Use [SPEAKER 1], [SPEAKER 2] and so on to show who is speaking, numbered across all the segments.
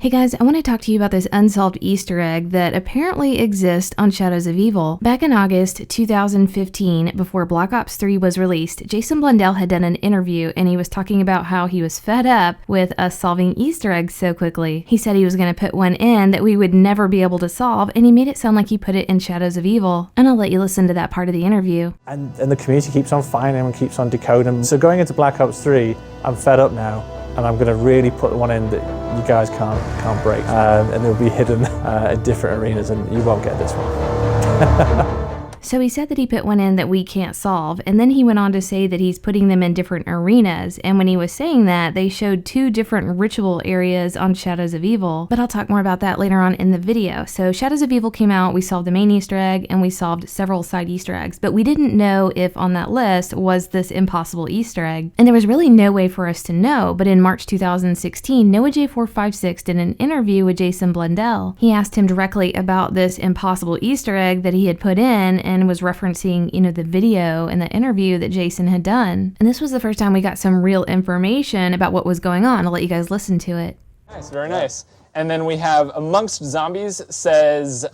[SPEAKER 1] Hey guys, I want to talk to you about this unsolved Easter egg that apparently exists on Shadows of Evil. Back in August 2015, before Black Ops 3 was released, Jason Blundell had done an interview and he was talking about how he was fed up with us solving Easter eggs so quickly. He said he was going to put one in that we would never be able to solve, and he made it sound like he put it in Shadows of Evil. And I'll let you listen to that part of the interview.
[SPEAKER 2] And the community keeps on finding them and keeps on decoding them. So going into Black Ops 3, I'm fed up now. And I'm going to really put one in that you guys can't break, and they'll be hidden in different arenas, and you won't get this one.
[SPEAKER 1] So he said that he put one in that we can't solve, and then he went on to say that he's putting them in different arenas, and when he was saying that, they showed 2 different ritual areas on Shadows of Evil, but I'll talk more about that later on in the video. So Shadows of Evil came out, we solved the main Easter egg, and we solved several side Easter eggs, but we didn't know if on that list was this impossible Easter egg, and there was really no way for us to know. But in March 2016, NoahJ456 did an interview with Jason Blundell. He asked him directly about this impossible Easter egg that he had put in, and was referencing, the video and the interview that Jason had done. And this was the first time we got some real information about what was going on. I'll let you guys listen to it.
[SPEAKER 3] Nice, very nice. And then we have Amongst Zombies says,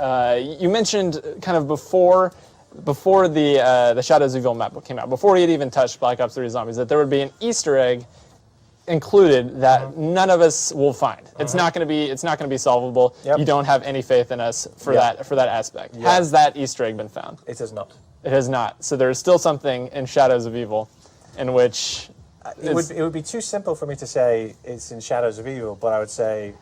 [SPEAKER 3] you mentioned kind of before the Shadows of Evil map came out, before he had even touched Black Ops 3 Zombies, that there would be an Easter egg included that none of us will find. It's not going to be solvable. Yep. You don't have any faith in us for that aspect. Yep. Has that Easter egg been found?
[SPEAKER 2] It has not.
[SPEAKER 3] It has not. So there is still something in Shadows of Evil in which
[SPEAKER 2] it would be too simple for me to say it's in Shadows of Evil, but I would say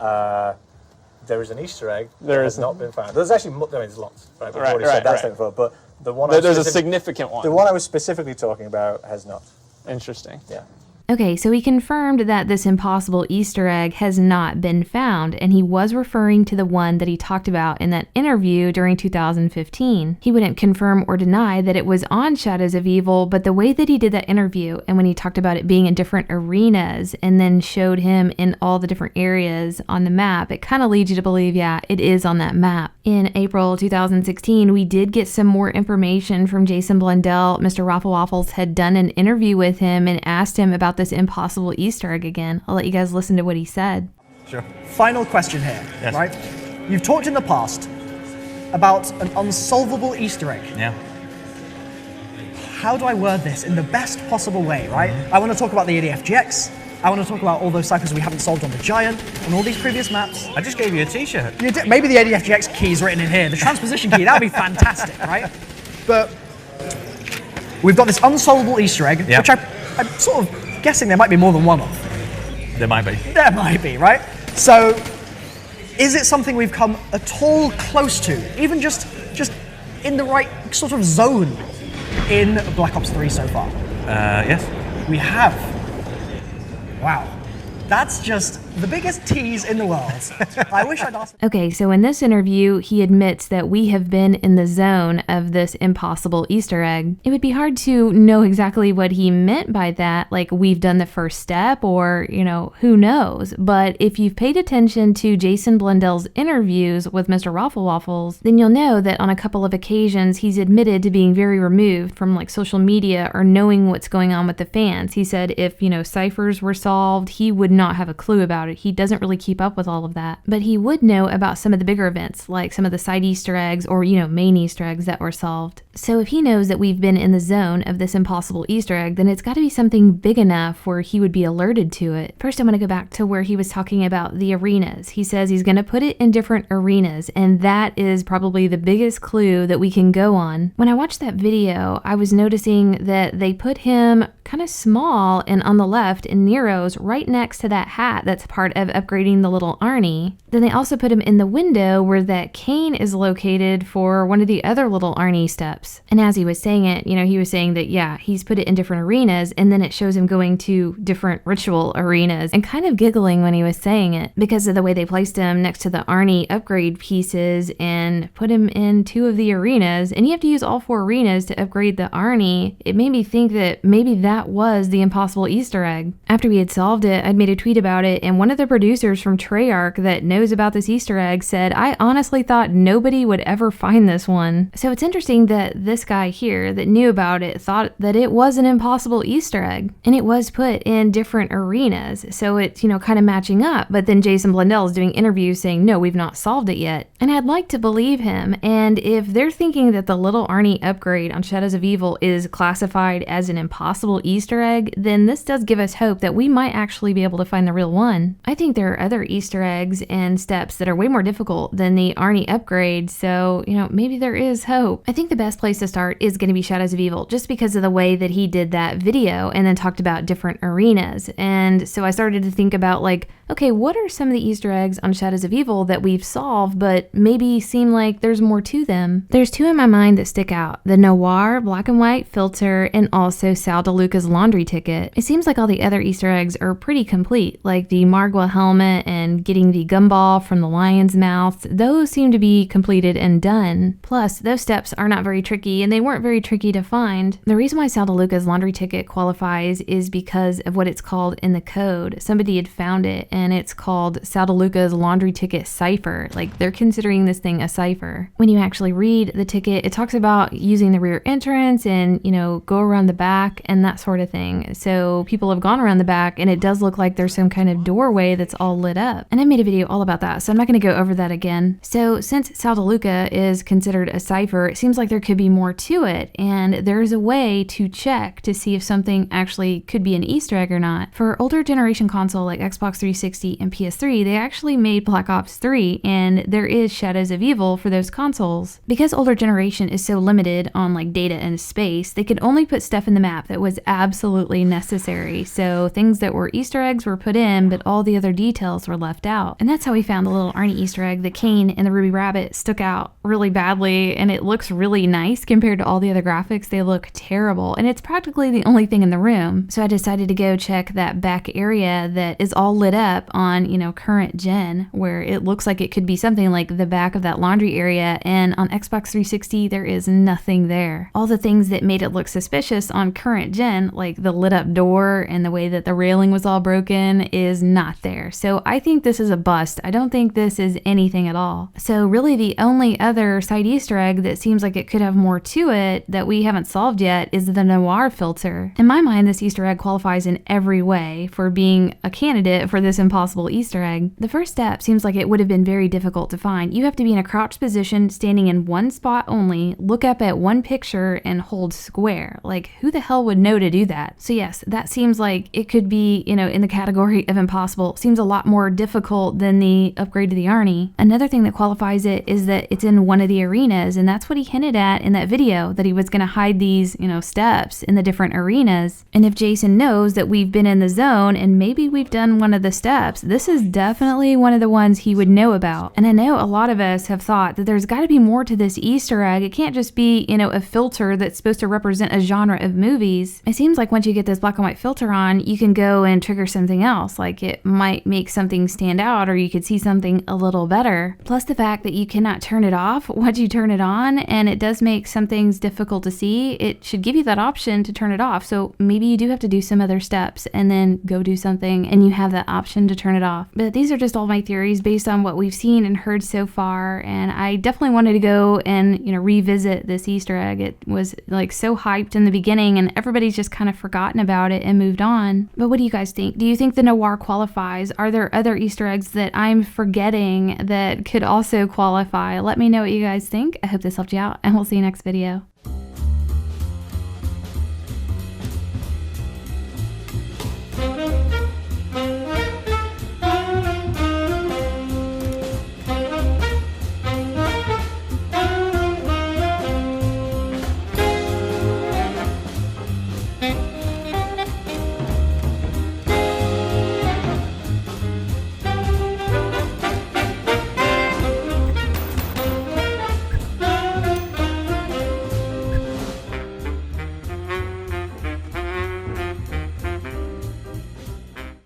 [SPEAKER 2] there is an Easter egg that has not been found. There's actually there's lots. Right? We've already said that before, but the one
[SPEAKER 3] there's a significant one.
[SPEAKER 2] The one I was specifically talking about has not.
[SPEAKER 3] Interesting.
[SPEAKER 2] Yeah.
[SPEAKER 1] Okay, so he confirmed that this impossible Easter egg has not been found, and he was referring to the one that he talked about in that interview during 2015. He wouldn't confirm or deny that it was on Shadows of Evil, but the way that he did that interview, and when he talked about it being in different arenas, and then showed him in all the different areas on the map, it kind of leads you to believe, yeah, it is on that map. In April 2016, we did get some more information from Jason Blundell. Mr. Raffle Waffles had done an interview with him and asked him about this impossible Easter egg again. I'll let you guys listen to what he said.
[SPEAKER 4] Sure. Final question here, right? You've talked in the past about an unsolvable Easter egg.
[SPEAKER 5] Yeah.
[SPEAKER 4] How do I word this in the best possible way, right? I want to talk about the ADFGX. I want to talk about all those ciphers we haven't solved on the Giant, on all these previous maps.
[SPEAKER 5] I just gave you a t-shirt.
[SPEAKER 4] You did. Maybe the ADFGX key is written in here. The transposition key, that would be fantastic, right? But we've got this unsolvable Easter egg, which I'm sort of guessing there might be more than one of.
[SPEAKER 5] There might be.
[SPEAKER 4] There might be, right? So, is it something we've come at all close to? Even just in the right sort of zone in Black Ops 3 so far?
[SPEAKER 5] Yes.
[SPEAKER 4] We have. Wow. That's just the biggest tease in the world. I wish I'd asked.
[SPEAKER 1] Okay, so in this interview, he admits that we have been in the zone of this impossible Easter egg. It would be hard to know exactly what he meant by that, like we've done the first step or, who knows. But if you've paid attention to Jason Blundell's interviews with Mr. Raffle Waffles, then you'll know that on a couple of occasions, he's admitted to being very removed from social media or knowing what's going on with the fans. He said if, ciphers were solved, he would not have a clue about it. He doesn't really keep up with all of that. But he would know about some of the bigger events, like some of the side Easter eggs or, main Easter eggs that were solved. So if he knows that we've been in the zone of this impossible Easter egg, then it's got to be something big enough where he would be alerted to it. First, I'm going to go back to where he was talking about the arenas. He says he's going to put it in different arenas, and that is probably the biggest clue that we can go on. When I watched that video, I was noticing that they put him kind of small and on the left in Nero's right next to that hat that's part of upgrading the little Arnie. Then they also put him in the window where that cane is located for one of the other little Arnie steps. And as he was saying it, he was saying that, yeah, he's put it in different arenas, and then it shows him going to different ritual arenas and kind of giggling when he was saying it because of the way they placed him next to the Arnie upgrade pieces and put him in 2 of the arenas. And you have to use all 4 arenas to upgrade the Arnie. It made me think that maybe that was the impossible Easter egg. After we had solved it, I'd made a tweet about it, and one one of the producers from Treyarch that knows about this Easter egg said, I honestly thought nobody would ever find this one. So it's interesting that this guy here that knew about it thought that it was an impossible Easter egg, and it was put in different arenas. So it's, kind of matching up. But then Jason Blundell is doing interviews saying, no, we've not solved it yet. And I'd like to believe him. And if they're thinking that the little Arnie upgrade on Shadows of Evil is classified as an impossible Easter egg, then this does give us hope that we might actually be able to find the real one. I think there are other Easter eggs and steps that are way more difficult than the Arnie upgrade, so, maybe there is hope. I think the best place to start is going to be Shadows of Evil, just because of the way that he did that video and then talked about different arenas. And so I started to think about okay, what are some of the Easter eggs on Shadows of Evil that we've solved, but maybe seem like there's more to them? There's two in my mind that stick out: the Noir black and white filter, and also Sal DeLuca's laundry ticket. It seems like all the other Easter eggs are pretty complete, like the Margwa helmet and getting the gumball from the lion's mouth. Those seem to be completed and done. Plus, those steps are not very tricky, and they weren't very tricky to find. The reason why Sal DeLuca's laundry ticket qualifies is because of what it's called in the code. Somebody had found it, and it's called Sal DeLuca's laundry ticket cipher. They're considering this thing a cipher. When you actually read the ticket, it talks about using the rear entrance and, go around the back and that sort of thing. So people have gone around the back, and it does look like there's some kind of doorway that's all lit up. And I made a video all about that, so I'm not going to go over that again. So since Sal DeLuca is considered a cipher, it seems like there could be more to it, and there's a way to check to see if something actually could be an Easter egg or not. For older generation console like Xbox 360 and PS3, they actually made Black Ops 3, and there is Shadows of Evil for those consoles. Because older generation is so limited on data and space, they could only put stuff in the map that was absolutely necessary. So things that were Easter eggs were put in, but all the other details were left out. And that's how we found the little Arnie Easter egg. The cane and the Ruby Rabbit stuck out really badly, and it looks really nice compared to all the other graphics. They look terrible, and it's practically the only thing in the room. So I decided to go check that back area that is all lit up on, current gen, where it looks like it could be something like the back of that laundry area, and on Xbox 360 there is nothing there. All the things that made it look suspicious on current gen, like the lit up door and the way that the railing was all broken, is not there. So I think this is a bust. I don't think this is anything at all. So really the only other side Easter egg that seems like it could have more to it that we haven't solved yet is the Noir filter. In my mind, this Easter egg qualifies in every way for being a candidate for this impossible Easter egg. The first step seems like it would have been very difficult to find. You have to be in a crouched position, standing in one spot only, look up at one picture, and hold square. Who the hell would know to do that? So yes, that seems like it could be, in the category of impossible. Seems a lot more difficult than the upgrade to the Arnie. Another thing that qualifies it is that it's in one of the arenas, and that's what he hinted at in that video, that he was going to hide these, steps in the different arenas. And if Jason knows that we've been in the zone and maybe we've done one of the steps, this is definitely one of the ones he would know about. And I know a lot of us have thought that there's got to be more to this Easter egg. It can't just be, a filter that's supposed to represent a genre of movies. It seems like once you get this black and white filter on, you can go and trigger something else. It might make something stand out, or you could see something a little better. Plus the fact that you cannot turn it off once you turn it on, and it does make some things difficult to see. It should give you that option to turn it off. So maybe you do have to do some other steps and then go do something, and you have that option to turn it off. But these are just all my theories based on what we've seen and heard so far, and I definitely wanted to go and revisit this Easter egg. It was so hyped in the beginning, and everybody's just kind of forgotten about it and moved on. But what do you guys think? Do you think the Noir qualifies? Are there other Easter eggs that I'm forgetting that could also qualify? Let me know what you guys think. I hope this helped you out, and we'll see you next video.